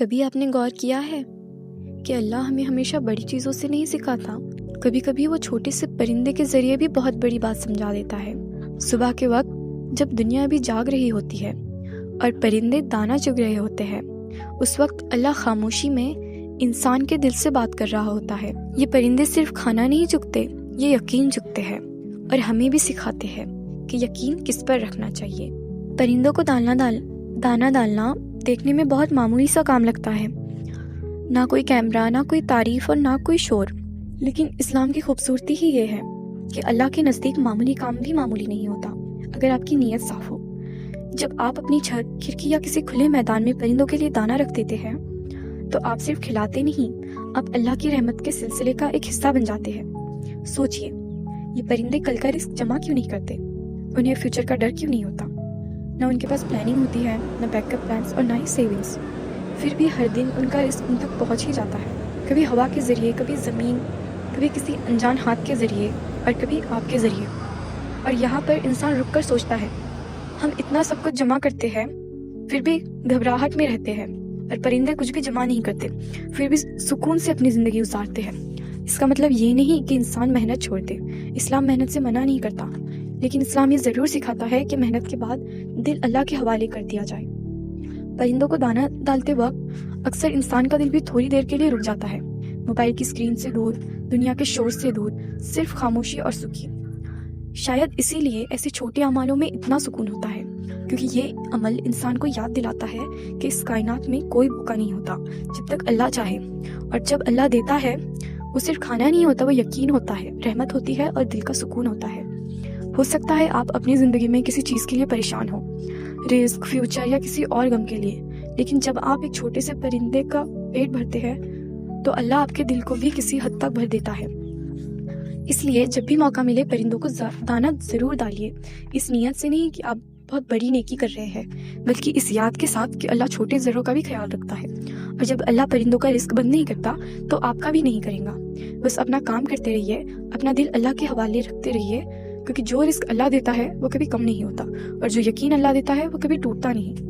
کبھی آپ نے غور کیا ہے کہ اللہ ہمیں ہمیشہ بڑی چیزوں سے نہیں سکھاتا، کبھی کبھی وہ چھوٹے سے پرندے کے ذریعے بھی بہت بڑی بات سمجھا دیتا ہے۔ صبح کے وقت جب دنیا ابھی جاگ رہی ہوتی ہے اور پرندے دانہ چگ رہے ہوتے ہیں، اس وقت اللہ خاموشی میں انسان کے دل سے بات کر رہا ہوتا ہے۔ یہ پرندے صرف کھانا نہیں چگتے، یہ یقین چگتے ہیں اور ہمیں بھی سکھاتے ہیں کہ یقین کس پر رکھنا چاہیے۔ پرندوں کو دانہ ڈالنا دیکھنے میں بہت معمولی سا کام لگتا ہے، نہ کوئی کیمرہ، نہ کوئی تعریف اور نہ کوئی شور، لیکن اسلام کی خوبصورتی ہی یہ ہے کہ اللہ کے نزدیک معمولی کام بھی معمولی نہیں ہوتا اگر آپ کی نیت صاف ہو۔ جب آپ اپنی چھت، کھڑکی یا کسی کھلے میدان میں پرندوں کے لیے دانہ رکھ دیتے ہیں تو آپ صرف کھلاتے نہیں، آپ اللہ کی رحمت کے سلسلے کا ایک حصہ بن جاتے ہیں۔ سوچئے، یہ پرندے کل کا رزق جمع کیوں نہیں کرتے؟ انہیں فیوچر کا ڈر کیوں نہیں ہوتا؟ نہ ان کے پاس پلاننگ ہوتی ہے، نہ بیک اپ پلانس اور نہ ہی سیونگز، پھر بھی ہر دن ان کا رزق ان تک پہنچ ہی جاتا ہے، کبھی ہوا کے ذریعے، کبھی زمین، کبھی کسی انجان ہاتھ کے ذریعے اور کبھی آپ کے ذریعے۔ اور یہاں پر انسان رک کر سوچتا ہے، ہم اتنا سب کچھ جمع کرتے ہیں پھر بھی گھبراہٹ میں رہتے ہیں، اور پرندے کچھ بھی جمع نہیں کرتے پھر بھی سکون سے اپنی زندگی گزارتے ہیں۔ اس کا مطلب یہ نہیں کہ انسان محنت چھوڑ دے، اسلام محنت سے منع نہیں کرتا، لیکن اسلام یہ ضرور سکھاتا ہے کہ محنت کے بعد دل اللہ کے حوالے کر دیا جائے۔ پرندوں کو دانہ ڈالتے وقت اکثر انسان کا دل بھی تھوڑی دیر کے لیے رک جاتا ہے، موبائل کی اسکرین سے دور، دنیا کے شور سے دور، صرف خاموشی اور سکون۔ شاید اسی لیے ایسے چھوٹے اعمالوں میں اتنا سکون ہوتا ہے، کیونکہ یہ عمل انسان کو یاد دلاتا ہے کہ اس کائنات میں کوئی بھوکا نہیں ہوتا جب تک اللہ چاہے، اور جب اللہ دیتا ہے وہ صرف کھانا نہیں ہوتا، وہ یقین ہوتا ہے، رحمت ہوتی ہے اور دل کا سکون ہوتا ہے۔ ہو سکتا ہے آپ اپنی زندگی میں کسی چیز کے لیے پریشان ہو، رزق، فیوچر یا کسی اور غم کے لیے، لیکن جب آپ ایک چھوٹے سے پرندے کا پیٹ بھرتے ہیں تو اللہ آپ کے دل کو بھی کسی حد تک بھر دیتا ہے۔ اس لیے جب بھی موقع ملے پرندوں کو دانہ ضرور ڈالیے، اس نیت سے نہیں کہ آپ بہت بڑی نیکی کر رہے ہیں، بلکہ اس یاد کے ساتھ کہ اللہ چھوٹے ذروں کا بھی خیال رکھتا ہے، اور جب اللہ پرندوں کا رزق بند نہیں کرتا تو آپ کا بھی نہیں کرے گا۔ بس اپنا کام کرتے رہیے، اپنا دل اللہ کے حوالے رکھتے رہیے، کیونکہ جو رزق اللہ دیتا ہے وہ کبھی کم نہیں ہوتا، اور جو یقین اللہ دیتا ہے وہ کبھی ٹوٹتا نہیں۔